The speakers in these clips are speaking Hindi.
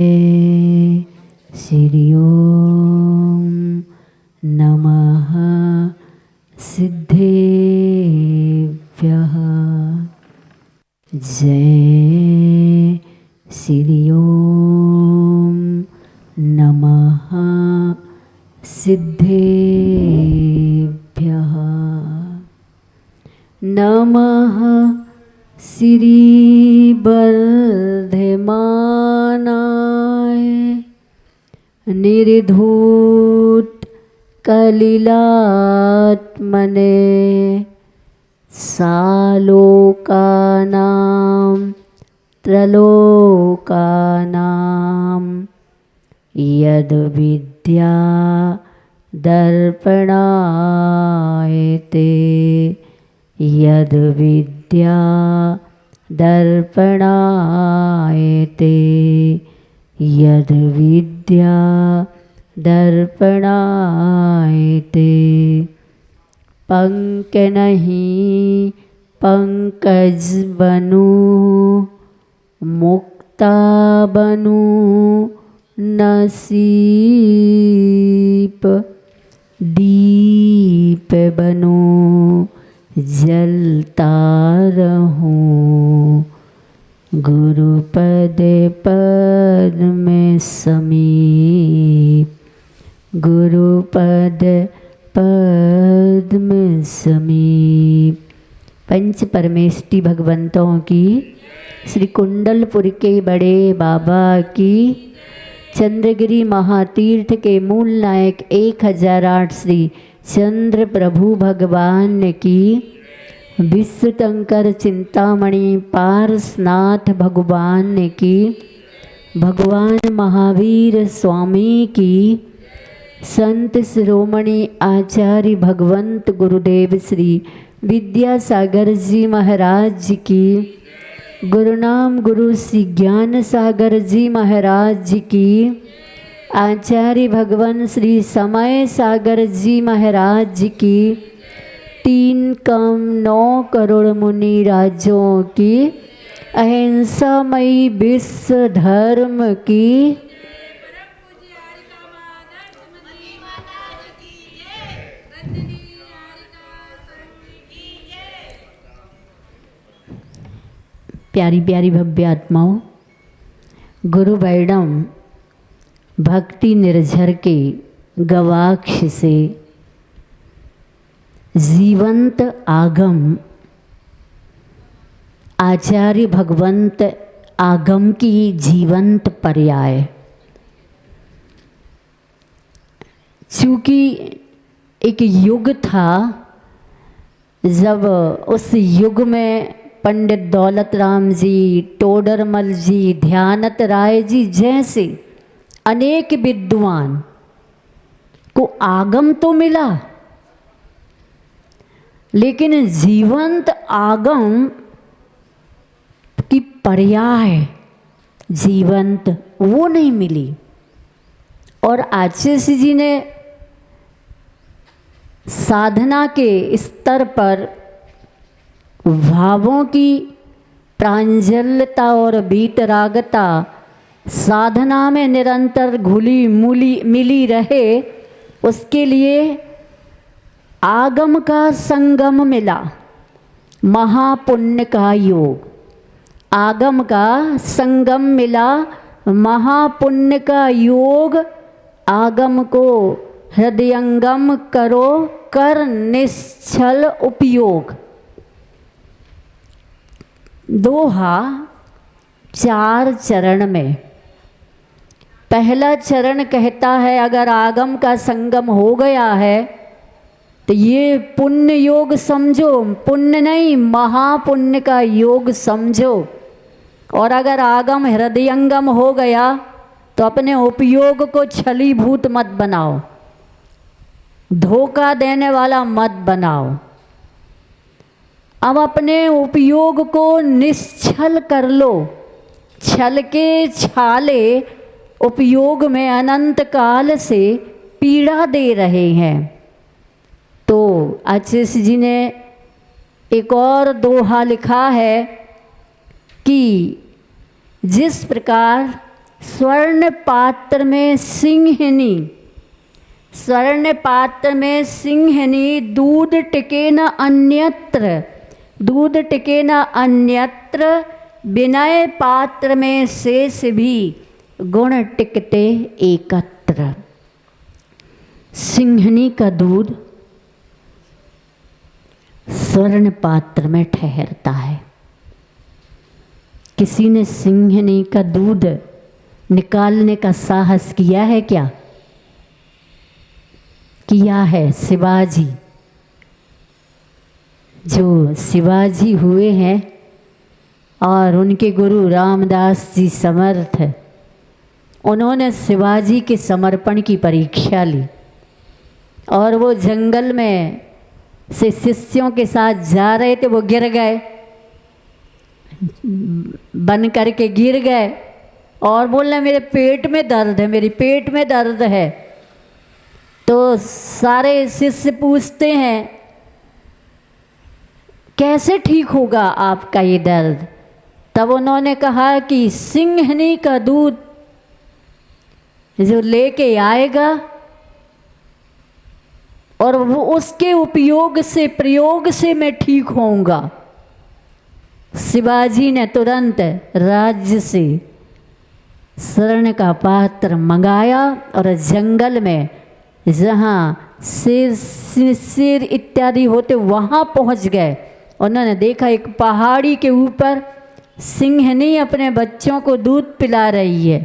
श्री ओम नमः सिद्धेभ्यः। जय श्री ओम नमः सिद्धेभ्यः। नमः श्री वर्धमानाय निर्धूत कलिलात्मने सालोकानां त्रलोकानां यद विद्या दर्पणायते यद विद्या दर्पणायते यद विद्या दर्पणायते। पंक नहीं पंकज बनूं मुक्ता बनूं नसीब दीप बनूं जलता रहूं गुरुपद पद में समीप गुरुपद पद में समीप। पंच परमेष्टि भगवंतों की, श्री कुंडलपुर के बड़े बाबा की, चंद्रगिरी महातीर्थ के मूल नायक 1008 श्री चंद्र प्रभु भगवान की, विश्वतंकर चिंतामणि पारसनाथ भगवान की, भगवान महावीर स्वामी की, संत शिरोमणि आचार्य भगवंत गुरुदेव श्री विद्यासागर जी महाराज जी की, गुरुनाम गुरु श्री ज्ञान सागर जी महाराज जी की, आचार्य भगवान श्री समय सागर जी महाराज जी की, 3,9 करोड़ मुनि राजों की, अहिंसामयी विश्व धर्म की, प्यारी प्यारी भव्य आत्माओं, गुरु वैणम भक्ति निर्झर के गवाक्ष से जीवंत आगम आचार्य भगवंत आगम की जीवंत पर्याय। चूँकि एक युग था जब उस युग में पंडित दौलत राम जी, टोडरमल जी, ध्यानत राय जी जैसे अनेक विद्वान को आगम तो मिला, लेकिन जीवंत आगम की पर्याय जीवंत वो नहीं मिली। और आचार्य जी ने साधना के स्तर पर भावों की प्रांजलता और वीतरागता साधना में निरंतर घुली मिली रहे, उसके लिए आगम का संगम मिला, महापुण्य का योग। आगम का संगम मिला, महापुण्य का योग। आगम को हृदयंगम करो कर निश्चल उपयोग। दोहा 4 चरण में। पहला चरण कहता है अगर आगम का संगम हो गया है तो ये पुण्य योग समझो, पुण्य नहीं महापुण्य का योग समझो। और अगर आगम हृदयंगम हो गया तो अपने उपयोग को छलीभूत मत बनाओ, धोखा देने वाला मत बनाओ। अब अपने उपयोग को निश्छल कर लो। छल के छाले उपयोग में अनंत काल से पीड़ा दे रहे हैं। तो आचार्य जी ने एक और दोहा लिखा है कि जिस प्रकार स्वर्ण पात्र में सिंहनी, स्वर्ण पात्र में सिंहनी, दूध टिके न अन्यत्र, दूध टिके न अन्यत्र, विनय पात्र में शेष भी गुण टिकते एकत्र। सिंहनी का दूध स्वर्ण पात्र में ठहरता है। किसी ने सिंहनी का दूध निकालने का साहस किया है क्या? किया है शिवाजी। जो शिवाजी हुए हैं और उनके गुरु रामदास जी समर्थ, उन्होंने शिवाजी के समर्पण की परीक्षा ली और वो जंगल में से शिष्यों के साथ जा रहे थे, वो गिर गए, बन करके गिर गए और बोलने मेरे पेट में दर्द है, मेरी पेट में दर्द है। तो सारे शिष्य पूछते हैं कैसे ठीक होगा आपका ये दर्द? तब उन्होंने कहा कि सिंहनी का दूध जो लेके आएगा और वो उसके उपयोग से, प्रयोग से मैं ठीक होऊंगा। शिवाजी ने तुरंत राज्य से स्वर्ण का पात्र मंगाया और जंगल में जहाँ शेर इत्यादि होते वहाँ पहुँच गए। उन्होंने देखा एक पहाड़ी के ऊपर सिंहनी अपने बच्चों को दूध पिला रही है।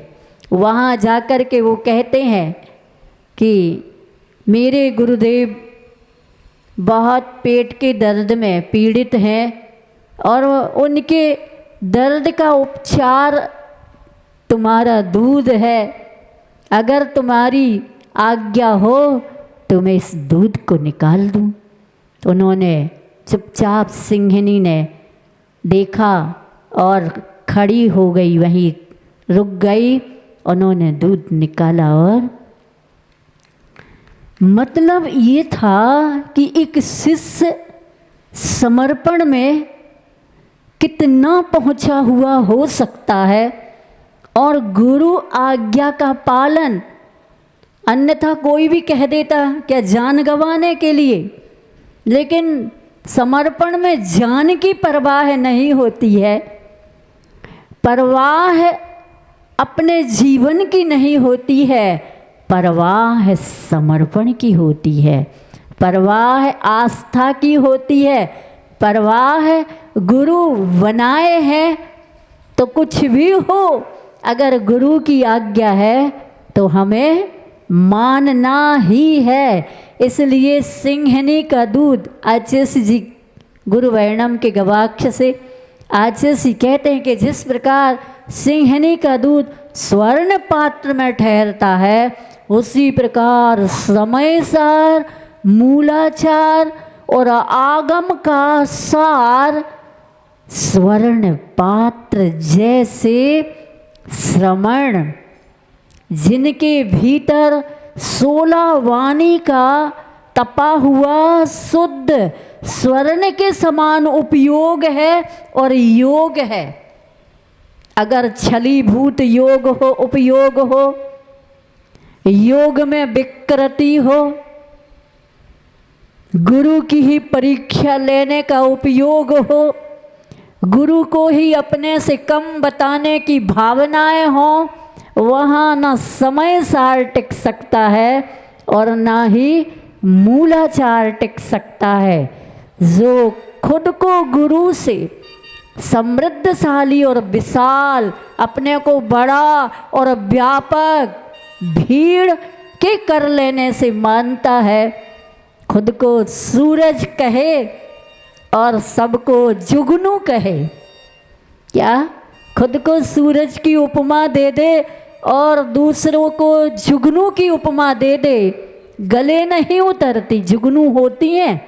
वहाँ जाकर के वो कहते हैं कि मेरे गुरुदेव बहुत पेट के दर्द में पीड़ित हैं और उनके दर्द का उपचार तुम्हारा दूध है, अगर तुम्हारी आज्ञा हो तो मैं इस दूध को निकाल दूं। तो उन्होंने चुपचाप, सिंहनी ने देखा और खड़ी हो गई, वहीं रुक गई। उन्होंने दूध निकाला और मतलब ये था कि एक शिष्य समर्पण में कितना पहुंचा हुआ हो सकता है और गुरु आज्ञा का पालन। अन्यथा कोई भी कह देता क्या जान गंवाने के लिए, लेकिन समर्पण में जान की परवाह नहीं होती है, परवाह अपने जीवन की नहीं होती है, परवाह समर्पण की होती है, परवाह आस्था की होती है, परवाह गुरु बनाए हैं तो कुछ भी हो, अगर गुरु की आज्ञा है तो हमें मानना ही है। इसलिए सिंहनी का दूध, आचार्य जी गुरु वर्णम के गवाक्ष से आचार्य जी कहते हैं कि जिस प्रकार सिंहनी का दूध स्वर्ण पात्र में ठहरता है, उसी प्रकार समय सार, मूलाचार और आगम का सार स्वर्ण पात्र जैसे श्रवण, जिनके भीतर 16 वाणी का तपा हुआ शुद्ध स्वर्ण के समान उपयोग है और योग है। अगर छलीभूत योग हो, उपयोग हो, योग में विकृति हो, गुरु की ही परीक्षा लेने का उपयोग हो, गुरु को ही अपने से कम बताने की भावनाएं हों, वहाँ न समय सार टिक सकता है और ना ही मूलाचार टिक सकता है। जो खुद को गुरु से समृद्धशाली और विशाल, अपने को बड़ा और व्यापक भीड़ के कर लेने से मानता है, खुद को सूरज कहे और सबको जुगनू कहे, क्या खुद को सूरज की उपमा दे दे और दूसरों को जुगनू की उपमा दे दे, गले नहीं उतरती। जुगनू होती हैं,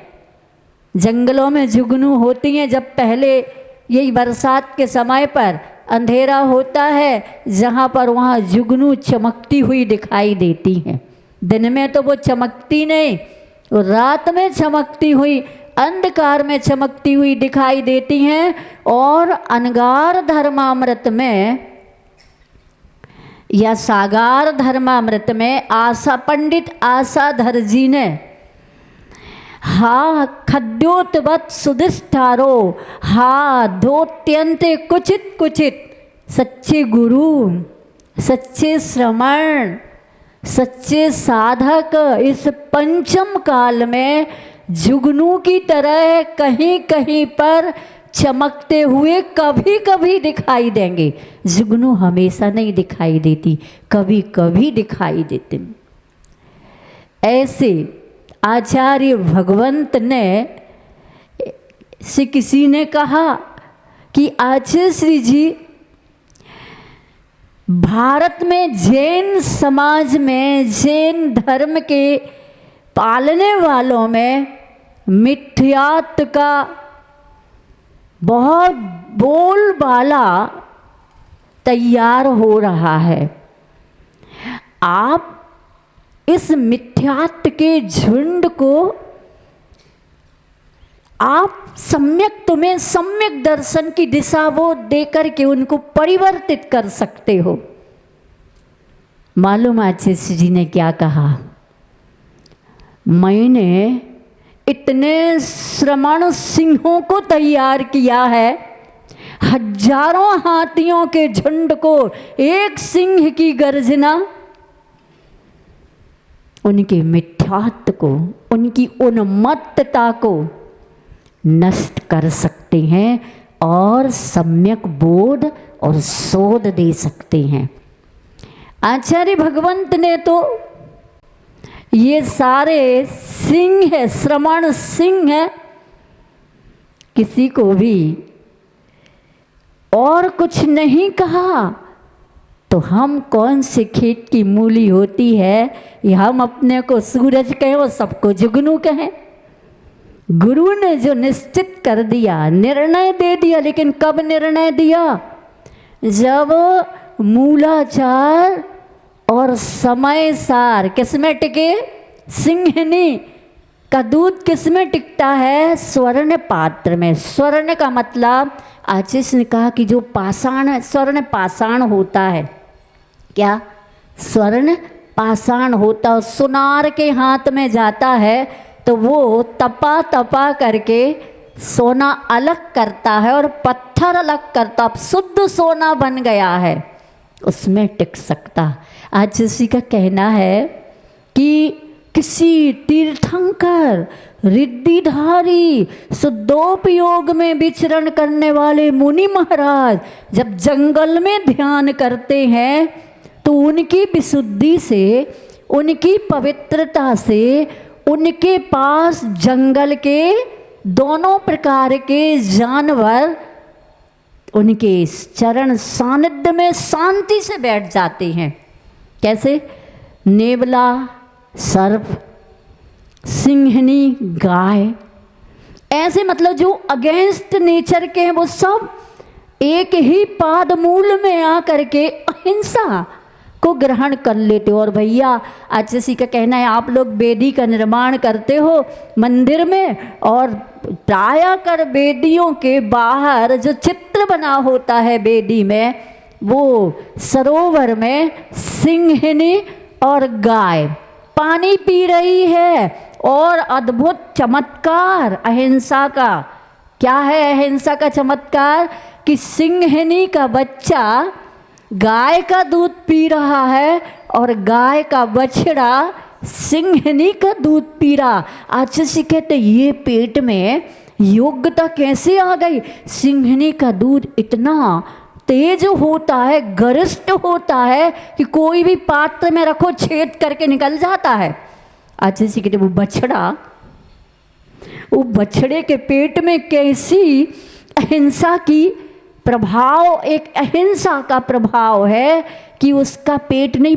जंगलों में जुगनू होती हैं। जब पहले यही बरसात के समय पर अंधेरा होता है, जहाँ पर वहाँ जुगनू चमकती हुई दिखाई देती हैं। दिन में तो वो चमकती नहीं, वो रात में चमकती हुई, अंधकार में चमकती हुई दिखाई देती हैं। और अनगार धर्मामृत में या सागार धर्मामृत में पंडित आशाधर जी ने हा खद्योतवत सुधिष्ठारो हा धोत्यंते कुचित कुचित, सच्चे गुरु, सच्चे श्रमण, सच्चे साधक इस पंचम काल में जुगनू की तरह कहीं कहीं पर चमकते हुए कभी कभी दिखाई देंगे। जुगनू हमेशा नहीं दिखाई देती, कभी कभी दिखाई देते। ऐसे आचार्य भगवंत ने से किसी ने कहा कि आचार्य श्री जी, भारत में जैन समाज में, जैन धर्म के पालने वालों में मिथ्यात्व का बहुत बोलबाला तैयार हो रहा है। आप इस मिथ्यात्व के झुंड को आप तुम्हें सम्यक दर्शन की दिशा वो देकर के उनको परिवर्तित कर सकते हो। मालूम आचार्य जी ने क्या कहा? मैंने इतने श्रमण सिंहों को तैयार किया है, हजारों हाथियों के झुंड को, एक सिंह की गर्जना उनके मिथ्यात्व को, उनकी उन्मत्तता को नष्ट कर सकते हैं और सम्यक बोध और शोध दे सकते हैं। आचार्य भगवंत ने तो ये सारे सिंह है, श्रमण सिंह है, किसी को भी और कुछ नहीं कहा। तो हम कौन से खेत की मूली होती है या हम अपने को सूरज कहें और सबको जुगनू कहें? गुरु ने जो निश्चित कर दिया, निर्णय दे दिया, लेकिन कब निर्णय दिया? जब मूलाचार और समय सार किसमें टिके? सिंहनी का दूध किसमें टिकता है? स्वर्ण पात्र में। स्वर्ण का मतलब आचार्य ने कहा कि जो पाषाण है, स्वर्ण पाषाण होता है। क्या? स्वर्ण पाषाण होता है। सुनार के हाथ में जाता है तो वो तपा तपा करके सोना अलग करता है और पत्थर अलग करता, अब शुद्ध सोना बन गया है, उसमें टिक सकता। आज उसी का कहना है कि किसी तीर्थंकर, रिद्धिधारी, शुद्धोपयोग में विचरण करने वाले मुनि महाराज जब जंगल में ध्यान करते हैं तो उनकी विशुद्धि से, उनकी पवित्रता से उनके पास जंगल के दोनों प्रकार के जानवर उनके चरण सानिध्य में शांति से बैठ जाते हैं। कैसे? नेवला सर्प, सिंहनी गाय, ऐसे मतलब जो अगेंस्ट नेचर के हैं वो सब एक ही पाद मूल में आकर के अहिंसा को ग्रहण कर लेते हो। और भैया आचार्य का कहना है आप लोग वेदी का निर्माण करते हो मंदिर में, और प्राय कर वेदियों के बाहर जो चित्र बना होता है वेदी में, वो सरोवर में सिंहनी और गाय पानी पी रही है। और अद्भुत चमत्कार अहिंसा का क्या है? अहिंसा का चमत्कार कि सिंहनी का बच्चा गाय का दूध पी रहा है और गाय का बछड़ा सिंहनी का दूध पी रहा। आचार्य कहते ये पेट में योग्यता कैसे आ गई? सिंहनी का दूध इतना तेज होता है, गरिष्ठ होता है कि कोई भी पात्र में रखो छेद करके निकल जाता है। आचार्य कहते वो बछड़े के पेट में कैसी अहिंसा की प्रभाव, एक अहिंसा का प्रभाव है कि उसका पेट नहीं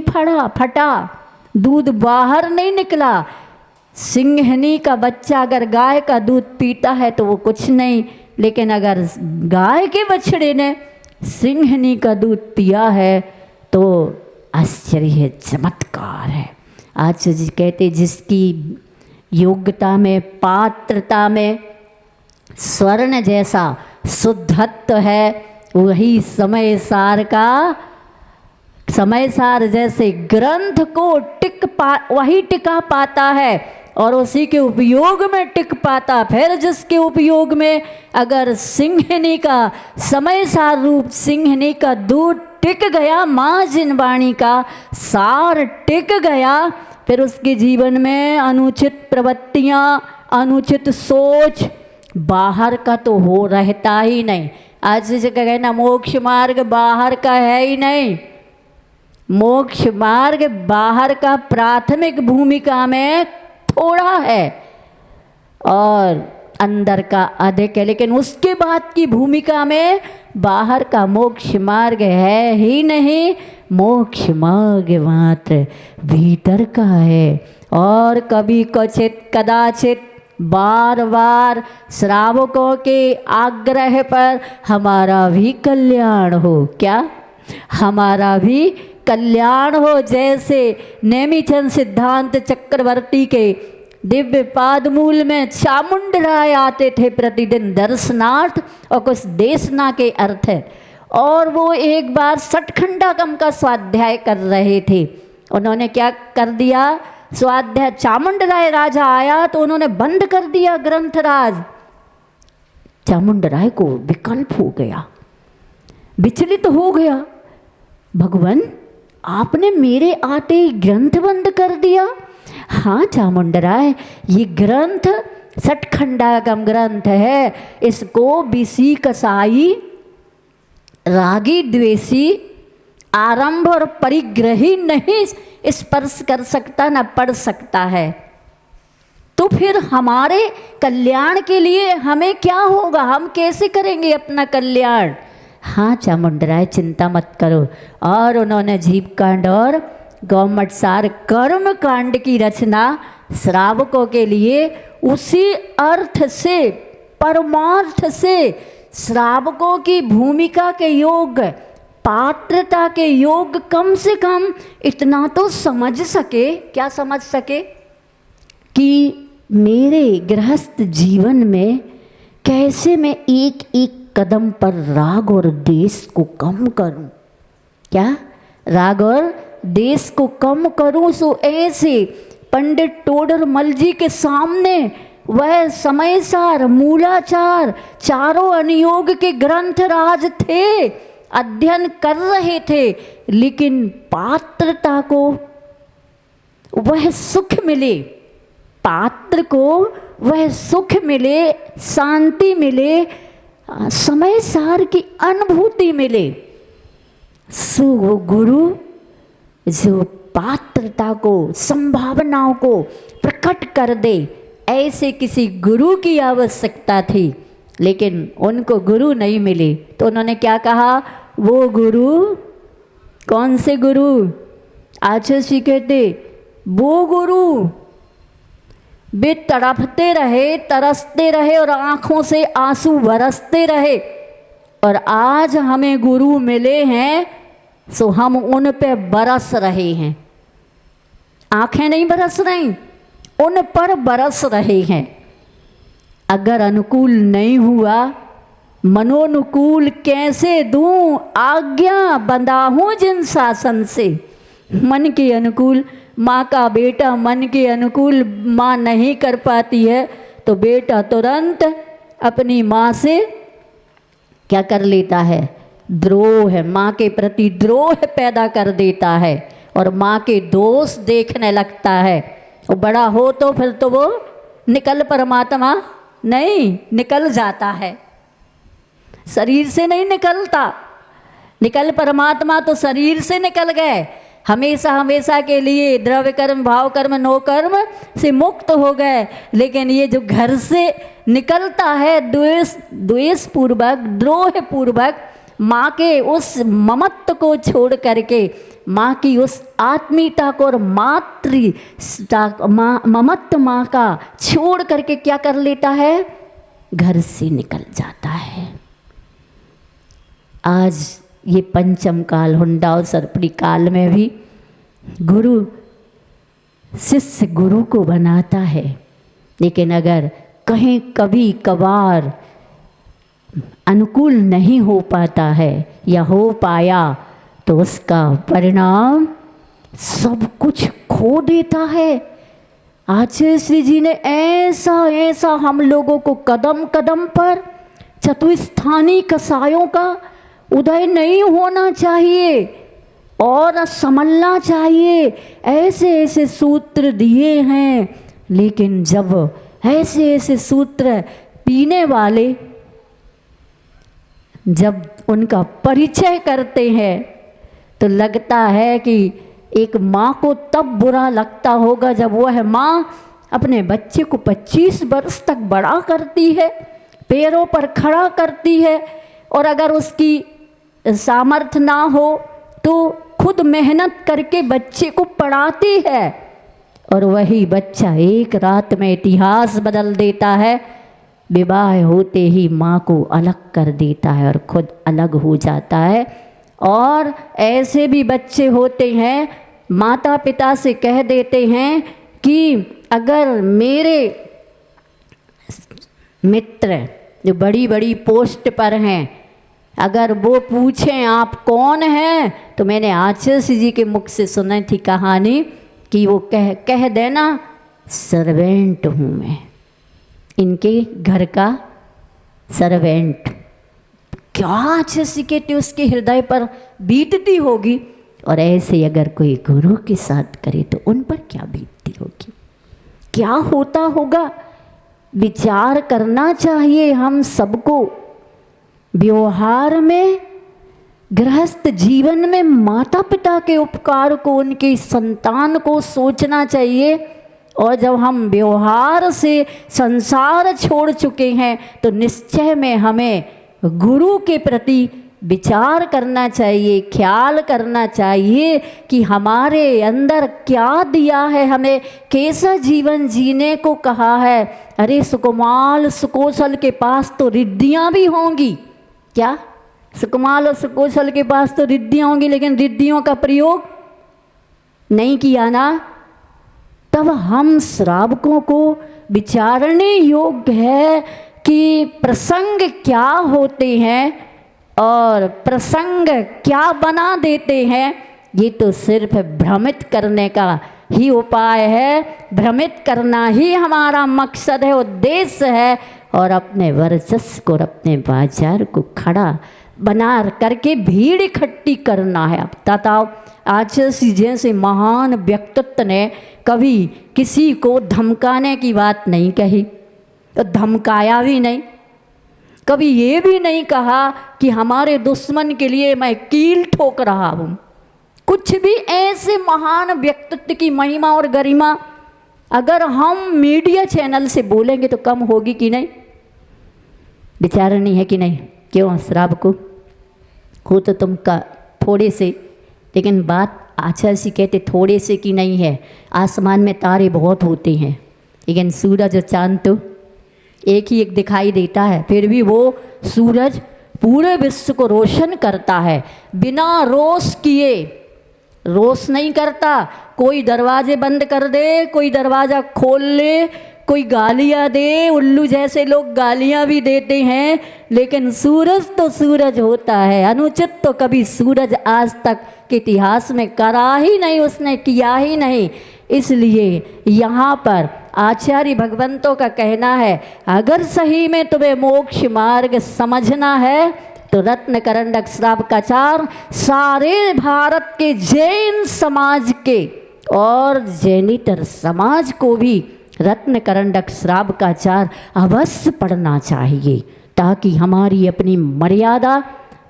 फटा, दूध बाहर नहीं निकला। सिंहनी का बच्चा अगर गाय का दूध पीता है तो वो कुछ नहीं, लेकिन अगर गाय के बछड़े ने सिंहनी का दूध पिया है तो आश्चर्य है, चमत्कार है। आचार्य जी कहते जिसकी योग्यता में, पात्रता में स्वर्ण जैसा शुद्धत्व है, वही समय सार समय सार जैसे ग्रंथ को वही टिका पाता है और उसी के उपयोग में टिक पाता। फिर जिसके उपयोग में अगर सिंहनी का समय सार रूप सिंहनी का दूध टिक गया, माँ जिनवाणी का सार टिक गया, फिर उसके जीवन में अनुचित प्रवृत्तियाँ, अनुचित सोच बाहर का तो हो रहता ही नहीं। आज से कहे ना मोक्ष मार्ग बाहर का है ही नहीं, मोक्ष मार्ग बाहर का प्राथमिक भूमिका में थोड़ा है और अंदर का अधिक है, लेकिन उसके बाद की भूमिका में बाहर का मोक्ष मार्ग है ही नहीं, मोक्ष मार्ग मात्र भीतर का है। और कभी क्वचित कदाचित बार बार श्रावकों के आग्रह पर हमारा भी कल्याण हो, क्या हमारा भी कल्याण हो। जैसे नेमिचंद सिद्धांत चक्रवर्ती के दिव्य पादमूल में चामुंडराय आते थे प्रतिदिन दर्शनार्थ और कुछ देशना के अर्थ है, और वो एक बार सठखंडागम का स्वाध्याय कर रहे थे। उन्होंने क्या कर दिया, स्वाध्याय चामुंडराय राजा आया तो उन्होंने बंद कर दिया ग्रंथराज। चामुंडराय को विकल्प हो गया, विचलित हो गया, भगवान आपने मेरे आते ही ग्रंथ बंद कर दिया। हाँ चामुंडराय, ये ग्रंथ सठखंडागम ग्रंथ है, इसको विषी कसाई रागी द्वेषी आरंभ और परिग्रही नहीं स्पर्श कर सकता, न पढ़ सकता है। तो फिर हमारे कल्याण के लिए हमें क्या होगा, हम कैसे करेंगे अपना कल्याण। हाँ चामुंडराय चिंता मत करो। और उन्होंने जीव कांड और गौमटसार कर्म कांड की रचना श्रावकों के लिए उसी अर्थ से, परमार्थ से, श्रावकों की भूमिका के योग, पात्रता के योग कम से कम इतना तो समझ सके। क्या समझ सके कि मेरे गृहस्थ जीवन में कैसे मैं एक एक कदम पर राग और देश को कम करूं, क्या राग और देश को कम करूं। सो ऐसे पंडित टोडरमल जी के सामने वह समय सार, मूलाचार, चारों अनुयोग के ग्रंथ राज थे, अध्ययन कर रहे थे, लेकिन पात्रता को वह सुख मिले, पात्र को वह सुख मिले, शांति मिले, समय सार की अनुभूति मिले। सो वो गुरु जो पात्रता को, संभावनाओं को प्रकट कर दे, ऐसे किसी गुरु की आवश्यकता थी, लेकिन उनको गुरु नहीं मिले। तो उन्होंने क्या कहा, वो गुरु, कौन से गुरु, आचार्य जी कहते वो गुरु वे तड़पते रहे, तरसते रहे और आँखों से आंसू बरसते रहे, और आज हमें गुरु मिले हैं सो हम उन पे बरस रहे हैं। आँखें नहीं बरस रही, उन पर बरस रहे हैं। अगर अनुकूल नहीं हुआ, मनोनुकूल कैसे दूं आज्ञा, बंधा हूँ जिन शासन से। मन के अनुकूल माँ का बेटा मन के अनुकूल माँ नहीं कर पाती है तो बेटा तुरंत अपनी माँ से क्या कर लेता है, द्रोह, माँ के प्रति द्रोह पैदा कर देता है और माँ के दोष देखने लगता है। और बड़ा हो तो फिर तो वो निकल परमात्मा नहीं, निकल जाता है, शरीर से नहीं निकलता। निकल परमात्मा तो शरीर से निकल गए, हमेशा हमेशा के लिए द्रव्य कर्म, भाव कर्म, नो कर्म से मुक्त हो गए। लेकिन ये जो घर से निकलता है द्वेष पूर्वक, द्रोह पूर्वक, माँ के उस ममत्व को छोड़ करके, माँ की उस आत्मीयता को और ममत्व माँ का छोड़ करके क्या कर लेता है, घर से निकल जाता है। आज ये पंचम काल, हुंडा और सर्पड़ी काल में भी गुरु शिष्य गुरु को बनाता है, लेकिन अगर कहीं कभी कभार अनुकूल नहीं हो पाता है या हो पाया तो उसका परिणाम सब कुछ खो देता है। आचार्य श्री जी ने ऐसा ऐसा हम लोगों को कदम कदम पर चतुस्थानी कसायों का उदय नहीं होना चाहिए और संभलना चाहिए, ऐसे ऐसे सूत्र दिए हैं। लेकिन जब ऐसे ऐसे सूत्र पीने वाले जब उनका परिचय करते हैं तो लगता है कि एक माँ को तब बुरा लगता होगा जब वह माँ अपने बच्चे को 25 वर्ष तक बड़ा करती है, पैरों पर खड़ा करती है, और अगर उसकी सामर्थ्य ना हो तो खुद मेहनत करके बच्चे को पढ़ाती है, और वही बच्चा एक रात में इतिहास बदल देता है, विवाह होते ही माँ को अलग कर देता है और खुद अलग हो जाता है। और ऐसे भी बच्चे होते हैं, माता पिता से कह देते हैं कि अगर मेरे मित्र जो बड़ी बड़ी पोस्ट पर हैं, अगर वो पूछें आप कौन हैं, तो मैंने आचार्य जी के मुख से सुनी थी कहानी कि वो कह देना सर्वेंट हूँ मैं, इनके घर का सर्वेंट। क्या आचार्य जी कहते उसके हृदय पर बीतती होगी, और ऐसे अगर कोई गुरु के साथ करे तो उन पर क्या बीतती होगी, क्या होता होगा। विचार करना चाहिए हम सबको। व्यवहार में, गृहस्थ जीवन में माता पिता के उपकार को, उनकी संतान को सोचना चाहिए। और जब हम व्यवहार से संसार छोड़ चुके हैं तो निश्चय में हमें गुरु के प्रति विचार करना चाहिए, ख्याल करना चाहिए कि हमारे अंदर क्या दिया है, हमें कैसा जीवन जीने को कहा है। अरे सुकुमाल सुकोशल के पास तो रिद्धियाँ भी होंगी, क्या सुकुमाल और सुकोशल के पास तो रिद्धियाँ होंगी, लेकिन रिद्धियों का प्रयोग नहीं किया ना, तब हम श्रावकों को विचारने योग्य है कि प्रसंग क्या होते हैं और प्रसंग क्या बना देते हैं। ये तो सिर्फ भ्रमित करने का ही उपाय है, भ्रमित करना ही हमारा मकसद है, उद्देश्य है, और अपने वर्चस्व को और अपने बाजार को खड़ा बना करके भीड़ इकट्ठी करना है। अब बताओ, आचार्य जी जैसे महान व्यक्तित्व ने कभी किसी को धमकाने की बात नहीं कही, तो धमकाया भी नहीं, कभी ये भी नहीं कहा कि हमारे दुश्मन के लिए मैं कील ठोक रहा हूँ। कुछ भी ऐसे महान व्यक्तित्व की महिमा और गरिमा अगर हम मीडिया चैनल से बोलेंगे तो कम होगी कि नहीं, विचार नहीं है कि नहीं। क्यों श्राव को हो तो तुम का थोड़े से, लेकिन बात आचार्य जी कहते थोड़े से की नहीं है। आसमान में तारे बहुत होते हैं, लेकिन सूरज और चांद तो एक ही एक दिखाई देता है, फिर भी वो सूरज पूरे विश्व को रोशन करता है बिना रोष किए। रोष नहीं करता, कोई दरवाजे बंद कर दे, कोई दरवाज़ा खोल ले, कोई गालियाँ दे, उल्लू जैसे लोग गालियाँ भी देते हैं, लेकिन सूरज तो सूरज होता है। अनुचित तो कभी सूरज आज तक के इतिहास में करा ही नहीं, उसने किया ही नहीं। इसलिए यहाँ पर आचार्य भगवंतों का कहना है, अगर सही में तुम्हें मोक्ष मार्ग समझना है तो रत्न करंडक श्रावकाचार्य सारे भारत के जैन समाज के और जैनेतर समाज को भी रत्न करंडक श्रावकाचार्य अवश्य पढ़ना चाहिए, ताकि हमारी अपनी मर्यादा,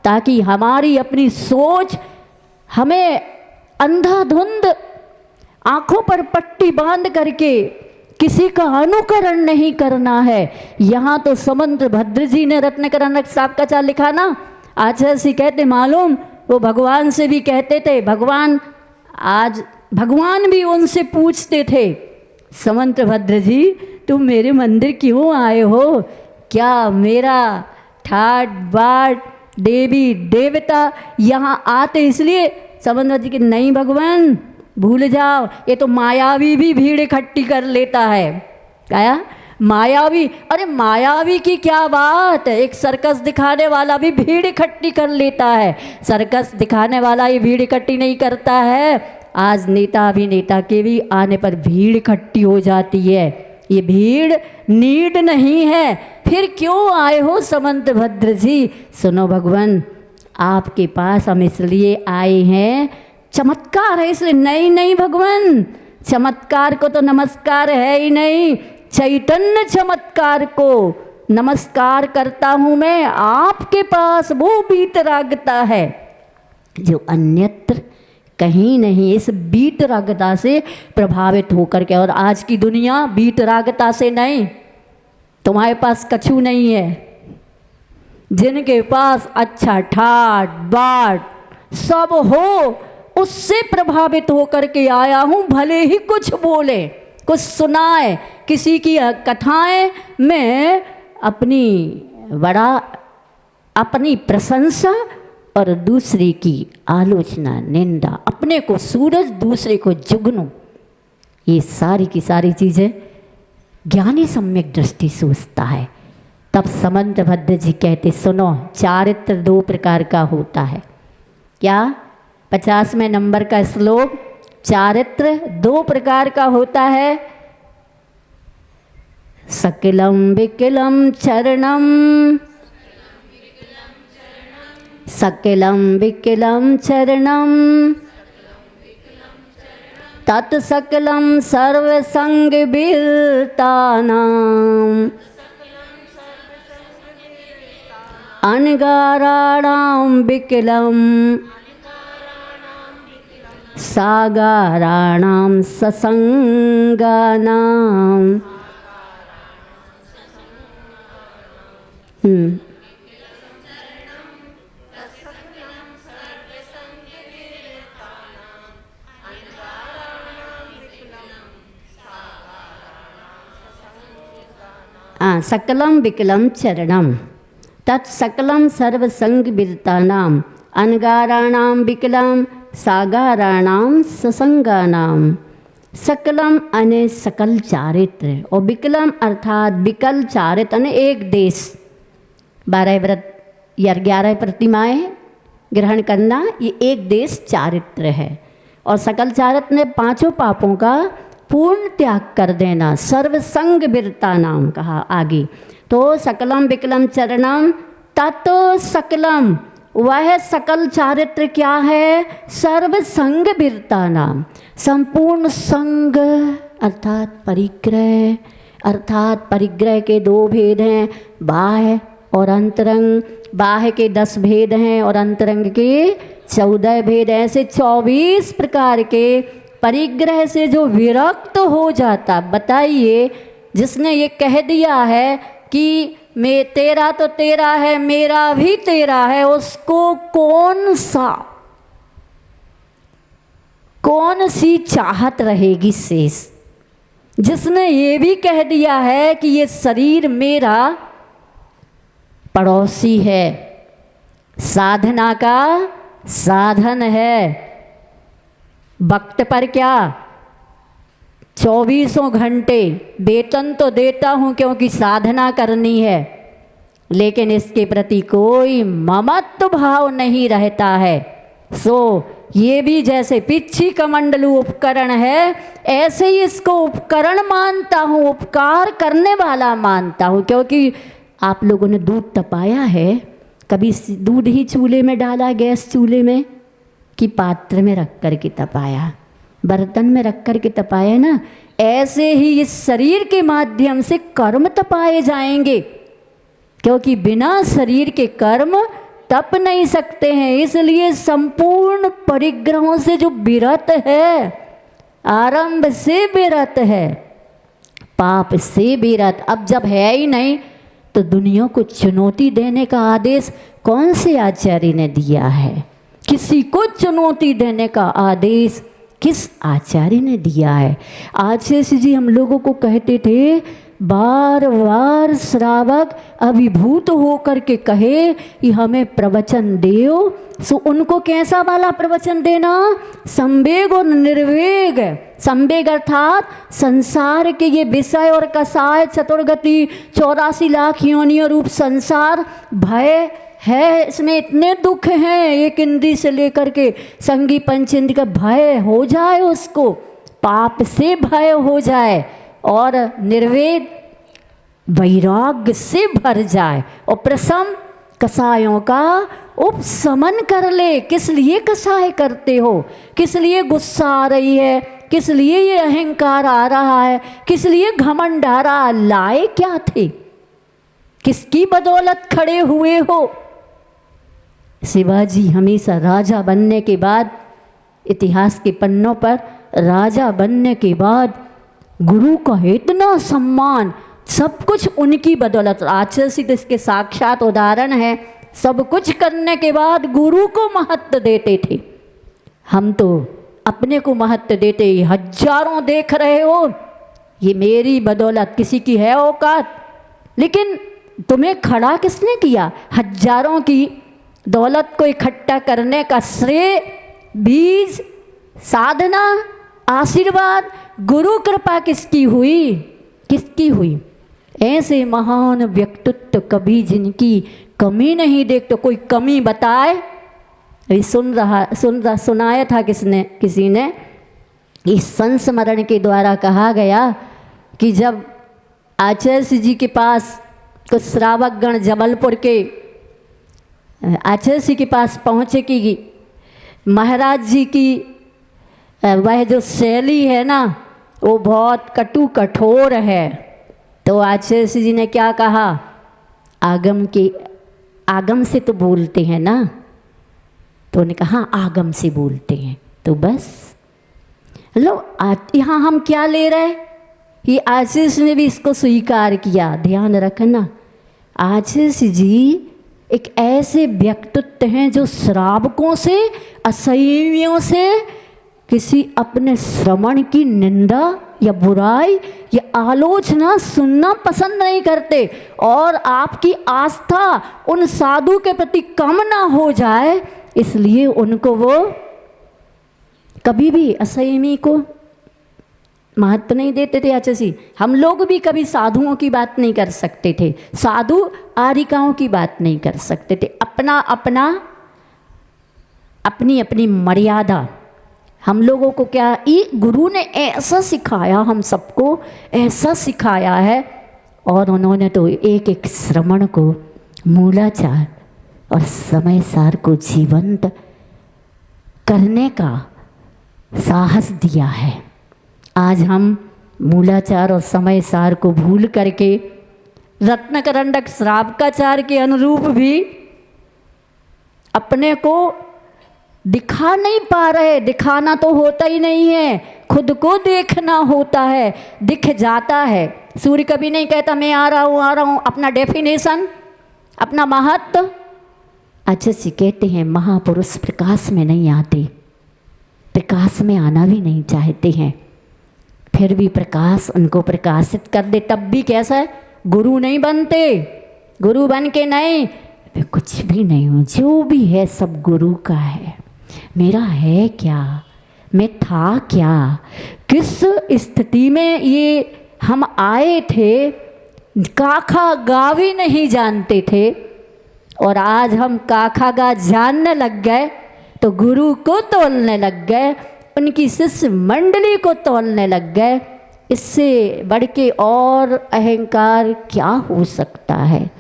ताकि हमारी अपनी सोच, हमें अंधाधुंध आँखों पर पट्टी बांध करके किसी का अनुकरण नहीं करना है। यहाँ तो समुद्र भद्र जी ने रत्न करंडक श्रावकाचार्य लिखा ना, आचार्य जी कहते मालूम, वो भगवान से भी कहते थे, भगवान भी उनसे पूछते थे, समुद्र भद्र जी तुम मेरे मंदिर क्यों आए हो, क्या मेरा ठाट बाट देवी देवता यहाँ आते इसलिए? समुद्र जी के नहीं भगवान भूल जाओ, ये तो मायावी भी भीड़ इकट्ठी कर लेता है। क्या मायावी, अरे मायावी की क्या बात है, एक सर्कस दिखाने वाला भी भीड़ इकट्ठी कर लेता है, सर्कस दिखाने वाला ये भीड़ इकट्ठी नहीं करता है। आज नेता अभिनेता के भी आने पर भीड़ इकट्ठी हो जाती है। ये भीड़ नीड नहीं है, फिर क्यों आए हो समंतभद्र जी? सुनो भगवान, आपके पास हम इसलिए आए हैं, चमत्कार है इसलिए। नहीं नहीं भगवान, चमत्कार को तो नमस्कार है ही नहीं, चैतन्य चमत्कार को नमस्कार करता हूँ मैं। आपके पास वो वीतरागता है जो अन्यत्र कहीं नहीं, इस वीतरागता से प्रभावित होकर के। और आज की दुनिया वीतरागता से नहीं, तुम्हारे पास कछु नहीं है, जिनके पास अच्छा ठाट बाट सब हो उससे प्रभावित होकर के आया हूँ। भले ही कुछ बोले, कुछ सुनाए, किसी की कथाएं मैं अपनी प्रशंसा और दूसरे की आलोचना निंदा, अपने को सूरज दूसरे को जुगनू, ये सारी की सारी चीज़ें ज्ञानी सम्यक दृष्टि सोचता है। तब समंतभद्र जी कहते, सुनो, चारित्र दो प्रकार का होता है। क्या? 50वें नंबर का श्लोक, चारित्र दो प्रकार का होता है। सकलम विकलम चरणम, सकलम विकलम चरणम, तत्सकलम सर्वसंग विरतानाम, अनगाराणाम विकलम, सागाराणाम ससंगानाम। सकलम विकलम चरणम, तत्सकलम सर्वसंग विरतानाम, अनगाराणाम विकलम, सागाराणाम ससंगानाम। सकलम अने सकल चारित्र, और विकलम अर्थात विकल चारित्र अने एक देश। 12 व्रत या 11 प्रतिमाएं ग्रहण करना, ये एक देश चारित्र है। और सकल चारित्र ने 5 पापों का पूर्ण त्याग कर देना, सर्वसंग विरता नाम कहा आगे। तो सकलम विकलम चरणम, तत् सकलम, वह सकल चारित्र क्या है? सर्वसंग विरता नाम, संपूर्ण संग अर्थात परिग्रह, अर्थात परिग्रह के 2 भेद हैं, बाह्य और अंतरंग। बाह्य के 10 भेद हैं और अंतरंग के 14 भेद। ऐसे 24 प्रकार के परिग्रह से जो विरक्त हो जाता, बताइए, जिसने ये कह दिया है कि मैं तेरा तो तेरा है, मेरा भी तेरा है, उसको कौन सी चाहत रहेगी शेष? जिसने ये भी कह दिया है कि ये शरीर मेरा पड़ोसी है, साधना का साधन है, वक्त पर क्या 24 घंटे वेतन तो देता हूँ क्योंकि साधना करनी है, लेकिन इसके प्रति कोई ममत्व भाव नहीं रहता है। सो ये भी जैसे पिच्छी कमंडलू उपकरण है, ऐसे ही इसको उपकरण मानता हूँ, उपकार करने वाला मानता हूँ। क्योंकि आप लोगों ने दूध तपाया है, कभी दूध ही चूल्हे में डाला, गैस चूल्हे में, कि पात्र में रख कर के तपाया, बर्तन में रख कर के तपाया ना? ऐसे ही इस शरीर के माध्यम से कर्म तपाए जाएंगे, क्योंकि बिना शरीर के कर्म तप नहीं सकते हैं। इसलिए संपूर्ण परिग्रहों से जो विरत है, आरंभ से विरत है, पाप से विरत, अब जब है ही नहीं तो दुनिया को चुनौती देने का आदेश कौन से आचार्य ने दिया है? किसी को चुनौती देने का आदेश किस आचार्य ने दिया है? आचार्य जी हम लोगों को कहते थे, बार बार श्रावक अभिभूत होकर के कहे कि हमें प्रवचन देओ, सो उनको कैसा वाला प्रवचन देना? संवेग और निर्वेग। संवेग अर्थात संसार के ये विषय और कसाय, चतुर्गति, 84 लाख योनियों रूप संसार, भय है, इसमें इतने दुख हैं, एक इंद्री से लेकर के संगी पंच इंद्री का भय हो जाए, उसको पाप से भय हो जाए, और निर्वेद वैराग्य से भर जाए, और प्रशम कसायों का उपशमन कर ले। किस लिए कसाय करते हो? किस लिए गुस्सा आ रही है? किस लिए ये अहंकार आ रहा है? किस लिए घमंड आ रहा? लाए क्या थे? किसकी बदौलत खड़े हुए हो? शिवाजी हमेशा राजा बनने के बाद, इतिहास के पन्नों पर राजा बनने के बाद गुरु का इतना सम्मान, सब कुछ उनकी बदौलत। आचार्य सिद्ध इसके साक्षात उदाहरण है। सब कुछ करने के बाद गुरु को महत्व देते थे। हम तो अपने को महत्व देते, हजारों देख रहे हो, ये मेरी बदौलत, किसी की है औकात, लेकिन तुम्हें खड़ा किसने किया? हजारों की दौलत को इकट्ठा करने का श्रेय, बीज, साधना, आशीर्वाद, गुरु कृपा किसकी हुई? किसकी हुई? ऐसे महान व्यक्तित्व कभी जिनकी कमी नहीं देखते, कोई कमी बताए? अभी सुनाया था किसी ने, इस संस्मरण के द्वारा कहा गया कि जब आचार्य जी के पास कुछ श्रावक गण जबलपुर के आचार्य के पास पहुँचे कि महाराज जी की वह जो शैली है ना, वो बहुत कटु कठोर है। तो आचार्य जी ने क्या कहा? आगम से तो बोलते हैं ना? तो उन्होंने कहा आगम से बोलते हैं। तो बस लो, यहाँ हम क्या ले रहे? ये आचार्य ने भी इसको स्वीकार किया। ध्यान रखना, आचार्य जी एक ऐसे व्यक्तित्व हैं जो श्रावकों से, असंयमियों से किसी अपने श्रवण की निंदा या बुराई या आलोचना सुनना पसंद नहीं करते, और आपकी आस्था उन साधु के प्रति कम ना हो जाए, इसलिए उनको वो कभी भी असंयमी को महत्व नहीं देते थे। आचार्य जी, हम लोग भी कभी साधुओं की बात नहीं कर सकते थे, साधु आरिकाओं की बात नहीं कर सकते थे। अपना अपना, अपनी अपनी मर्यादा। हम लोगों को क्या, ये गुरु ने ऐसा सिखाया, हम सबको ऐसा सिखाया है, और उन्होंने तो एक एक श्रवण को, मूलाचार और समय सार को जीवंत करने का साहस दिया है। आज हम मूलाचार और समय सार को भूल करके रत्नकरंडक श्रावकाचार के अनुरूप भी अपने को दिखा नहीं पा रहे। दिखाना तो होता ही नहीं है, खुद को देखना होता है, दिख जाता है। सूर्य कभी नहीं कहता मैं आ रहा हूँ, अपना डेफिनेशन, अपना महत्व। अच्छा जी कहते हैं महापुरुष प्रकाश में नहीं आते, प्रकाश में आना भी नहीं चाहते हैं, फिर भी प्रकाश उनको प्रकाशित कर दे, तब भी कैसा है? गुरु नहीं बनते। गुरु बन के नहीं, मैं कुछ भी नहीं हूँ, जो भी है सब गुरु का है। मेरा है क्या? मैं था क्या? किस स्थिति में ये हम आए थे? काखा गा भी नहीं जानते थे, और आज हम काखा गा जानने लग गए, तो गुरु को तोलने लग गए, उनकी शिष्य मंडली को तोलने लग गए। इससे बढ़ के और अहंकार क्या हो सकता है?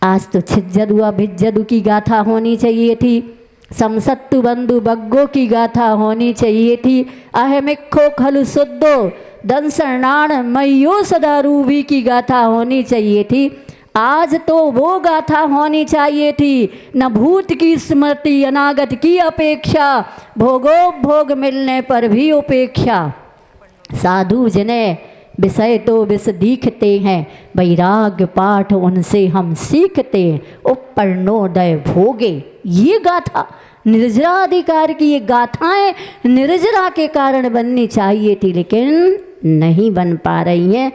आज तो छिज्जदुआ भिज्जदु की गाथा होनी चाहिए थी, समसत्तु बंधु बग्गो की गाथा होनी चाहिए थी, अहमिखो खलु शुद्धो दंसनाण मयो सदा रूबी की गाथा होनी चाहिए थी। आज तो वो गाथा होनी चाहिए थी, न भूत की स्मृति अनागत की अपेक्षा, भोगोपभोग मिलने पर भी उपेक्षा। साधु जिन्हें विषय तो विष दिखते हैं, वैराग्य पाठ उनसे हम सीखते हैं, उपरणोदय भोगे। ये गाथा निर्जरा अधिकार की, ये गाथाएं निर्जरा के कारण बननी चाहिए थी, लेकिन नहीं बन पा रही हैं।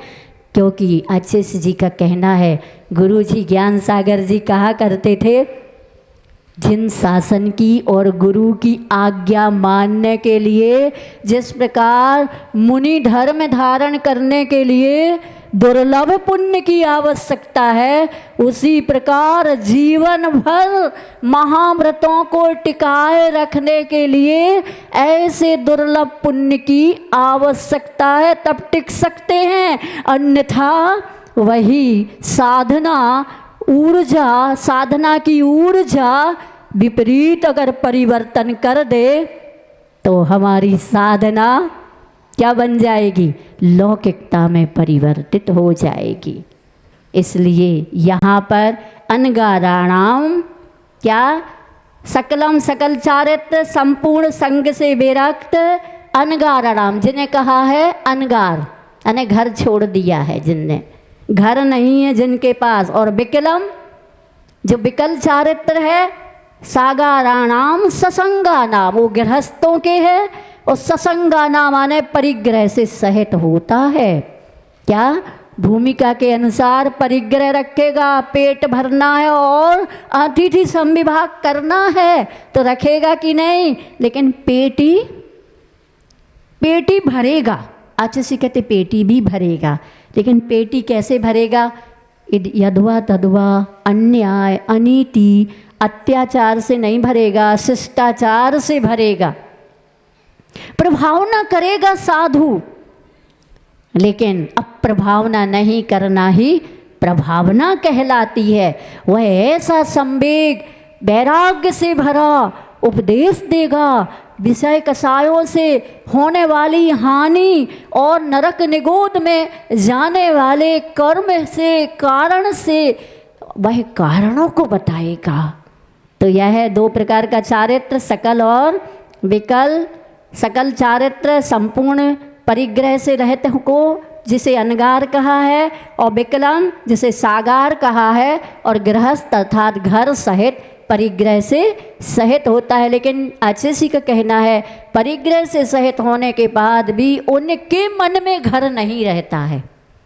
क्योंकि आशीष जी का कहना है, गुरु जी ज्ञान सागर जी कहा करते थे, जिन शासन की और गुरु की आज्ञा मानने के लिए जिस प्रकार मुनि धर्म धारण करने के लिए दुर्लभ पुण्य की आवश्यकता है, उसी प्रकार जीवन भर महाव्रतों को टिकाए रखने के लिए ऐसे दुर्लभ पुण्य की आवश्यकता है, तब टिक सकते हैं। अन्यथा वही साधना ऊर्जा, साधना की ऊर्जा विपरीत अगर परिवर्तन कर दे तो हमारी साधना क्या बन जाएगी? लौकिकता में परिवर्तित हो जाएगी। इसलिए यहाँ पर अनगाराणाम क्या, सकलम सकल चारित्र संपूर्ण संग से विरक्त अनगाराणाम, जिन्हें कहा है अनगार, यानी घर छोड़ दिया है, जिनने घर नहीं है जिनके पास, और विकलम जो विकल चारित्र है, सागाराणाम ससंगा नाम, वो गृहस्थों के है, और ससंगा नाम आने परिग्रह से सहित होता है। क्या? भूमिका के अनुसार परिग्रह रखेगा, पेट भरना है और अतिथि संविभाग करना है तो रखेगा कि नहीं, लेकिन पेटी भरेगा। अच्छा से कहते पेटी भी भरेगा, लेकिन पेटी कैसे भरेगा? यदवा तदवा, अन्याय अनीति अत्याचार से नहीं भरेगा, शिष्टाचार से भरेगा। प्रभावना करेगा साधु, लेकिन अप्रभावना नहीं करना ही प्रभावना कहलाती है। वह ऐसा संवेग वैराग्य से भरा उपदेश देगा, विषय कसायों से होने वाली हानि और नरक निगोद में जाने वाले कर्म से, कारण से वह कारणों को बताएगा। तो यह दो प्रकार का चारित्र, सकल और विकल। सकल चारित्र संपूर्ण परिग्रह से रहित को जिसे अनगार कहा है, और विकलम जिसे सागार कहा है, और गृहस्थ अर्थात घर सहित परिग्रह से सहित होता है। लेकिन आचार्य का कहना है परिग्रह से सहित होने के बाद भी उनके मन में घर नहीं रहता है,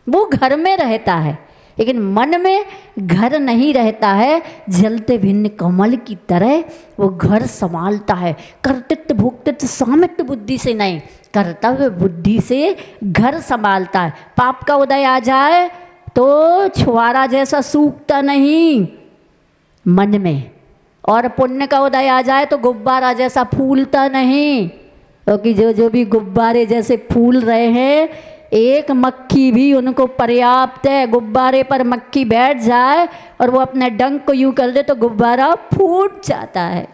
वो घर में रहता है लेकिन मन में घर नहीं रहता है। जलते भिन्न कमल की तरह वो घर संभालता है, कर्तृत्व भोक्तृत्व सामित्व बुद्धि से नहीं, कर्तव्य बुद्धि से घर संभालता है। पाप का उदय आ जाए तो छुआरा जैसा सूखता नहीं मन में, और पुण्य का उदय आ जाए तो गुब्बारा जैसा फूलता नहीं, क्योंकि जो भी गुब्बारे जैसे फूल रहे हैं, एक मक्खी भी उनको पर्याप्त है। गुब्बारे पर मक्खी बैठ जाए और वो अपने डंक को यूं कर दे तो गुब्बारा फूट जाता है।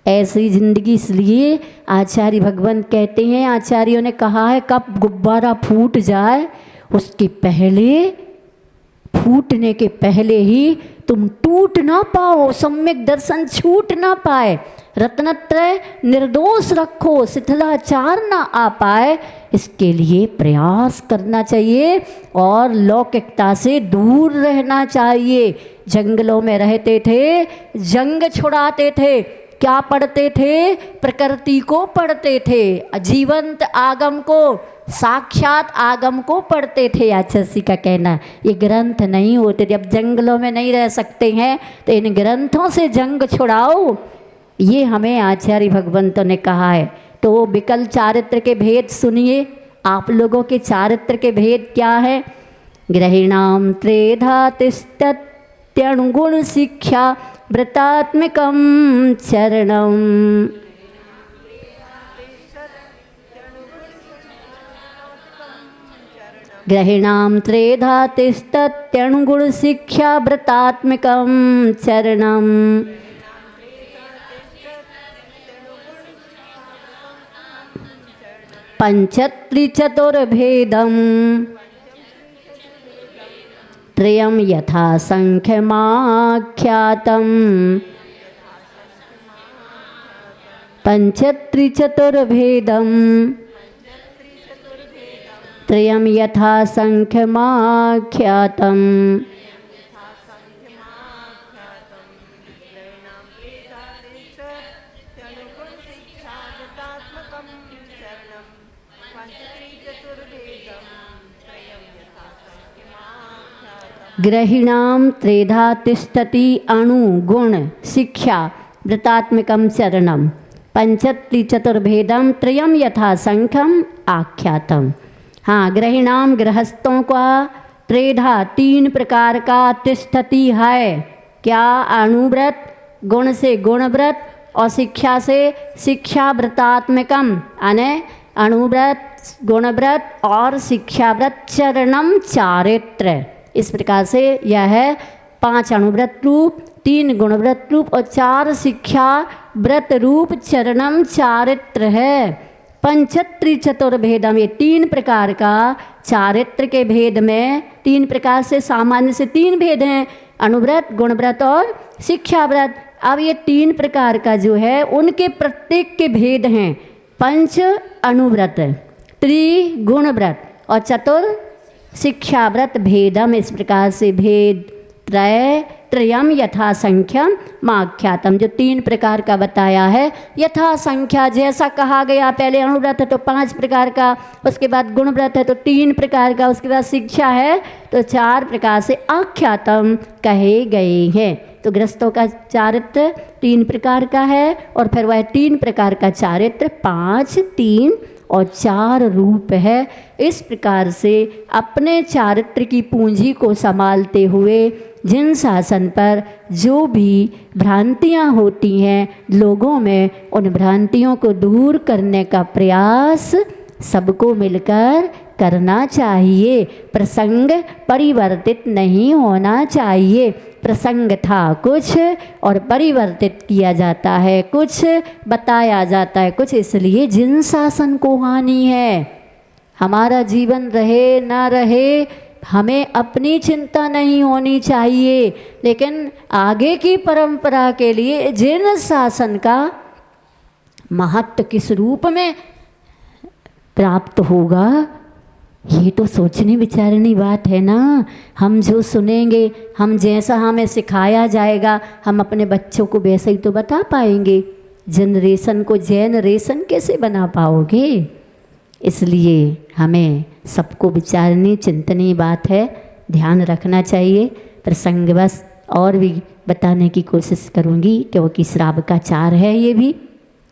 ऐसी जिंदगी, इसलिए आचार्य भगवान कहते हैं, आचार्यों ने कहा है कब गुब्बारा फूट जाए उसके पहले, फूटने के पहले ही तुम टूट ना पाओ, सम्यक दर्शन छूट ना पाए, रत्नत्रय निर्दोष रखो, शिथिलाचार ना आ पाए, इसके लिए प्रयास करना चाहिए और लौकिकता से दूर रहना चाहिए। जंगलों में रहते थे, जंग छुड़ाते थे, क्या पढ़ते थे? प्रकृति को पढ़ते थे, जीवंत आगम को, साक्षात आगम को पढ़ते थे। आचार्य का कहना, ये ग्रंथ नहीं होते। जब जंगलों में नहीं रह सकते हैं तो इन ग्रंथों से जंग छुड़ाओ, ये हमें आचार्य भगवंतों ने कहा है। तो विकल चारित्र के भेद सुनिए, आप लोगों के चारित्र के भेद क्या है? ग्रहिणाम त्रेधा तिष्ठत्यनुगुण शिक्षा व्रतात्मकम चरणम। ग्रहिणाम त्रेधा तिष्ठत्यनुगुण शिक्षा व्रतात्मकम चरणम। पंचत्रिचतुर्भेदम त्रयं यथा संख्यमाख्यातम्। पंचत्रिचतुर्भेदम त्रयं यथा संख्यमाख्यातम्। ग्रहिणाम त्रेधा तिष्ठति अणु गुण शिक्षा व्रतात्मकम चरणम पंचत्रि चतुर्भेदम त्रयम यथा संख्यम आख्यातम। हाँ, ग्रहिणाम गृहस्थों का त्रेधा 3 प्रकार का तिष्ठति है। क्या? अणुव्रत, गुण से गुणव्रत और शिक्षा से शिक्षा व्रतात्मकम, यानी अणुव्रत, गुणव्रत और शिक्षाव्रत चरणम चारित्र। इस प्रकार से यह है 5 अणुव्रत रूप, 3 गुणव्रत रूप और 4 शिक्षा व्रत रूप चरणम चारित्र है। पंचत्रि चतुर्भेदम, ये 3 प्रकार का चारित्र के भेद में 3 प्रकार से सामान्य से 3 भेद हैं, अणुव्रत, गुणव्रत और शिक्षाव्रत। अब ये 3 प्रकार का जो है उनके प्रत्येक के भेद हैं। पंच अणुव्रत, त्रिगुणव्रत और चतुर शिक्षाव्रत भेदम। इस प्रकार से भेद त्रयम यथा संख्यम माख्यातम, जो 3 प्रकार का बताया है यथा संख्या जैसा कहा गया। पहले अणुव्रत है तो 5 प्रकार का, उसके बाद गुणव्रत है तो 3 प्रकार का, उसके बाद शिक्षा है तो 4 प्रकार से आख्यातम कहे गए हैं। तो गृहस्थों का चारित्र 3 प्रकार का है और फिर वह 3 प्रकार का चारित्र 5, 3 और 4 रूप है। इस प्रकार से अपने चारित्र की पूंजी को संभालते हुए जिन शासन पर जो भी भ्रांतियाँ होती हैं लोगों में, उन भ्रांतियों को दूर करने का प्रयास सबको मिलकर करना चाहिए। प्रसंग परिवर्तित नहीं होना चाहिए। प्रसंग था कुछ और परिवर्तित किया जाता है कुछ, बताया जाता है कुछ, इसलिए जिन शासन को हानि है। हमारा जीवन रहे ना रहे हमें अपनी चिंता नहीं होनी चाहिए, लेकिन आगे की परंपरा के लिए जिन शासन का महत्व किस रूप में प्राप्त होगा, ये तो सोचने विचारने बात है ना। हम जो सुनेंगे, हम जैसा हमें सिखाया जाएगा, हम अपने बच्चों को वैसे ही तो बता पाएंगे। जनरेशन को जेनरेशन कैसे बना पाओगे? इसलिए हमें सबको विचारनी चिंतनीय बात है, ध्यान रखना चाहिए। प्रसंगवश और भी बताने की कोशिश करूँगी, क्योंकि श्रावकाचार है, ये भी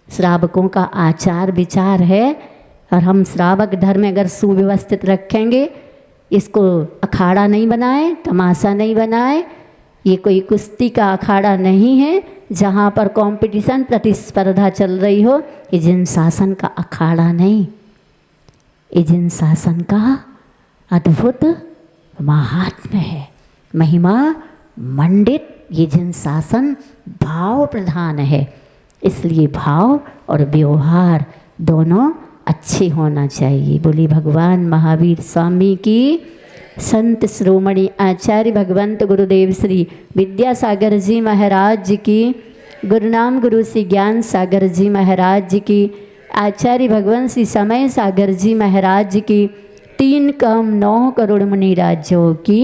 श्रावकों का आचार विचार है। और हम श्रावक धर्म अगर सुव्यवस्थित रखेंगे, इसको अखाड़ा नहीं बनाए, तमाशा नहीं बनाए, ये कोई कुश्ती का अखाड़ा नहीं है जहाँ पर कंपटीशन प्रतिस्पर्धा चल रही हो। ये जिन शासन का अखाड़ा नहीं, ये जिन शासन का अद्भुत महात्म्य है, महिमा मंडित ये जिन शासन भाव प्रधान है। इसलिए भाव और व्यवहार दोनों अच्छे होना चाहिए। बोली भगवान महावीर स्वामी की, संत श्रोमणी आचार्य भगवंत गुरुदेव श्री विद्यासागर जी महाराज जी की, गुरुनाम गुरु श्री ज्ञान सागर जी महाराज जी की, आचार्य भगवान श्री समय सागर जी महाराज जी की, 3 कम 9 करोड़ मुनि राज्यों की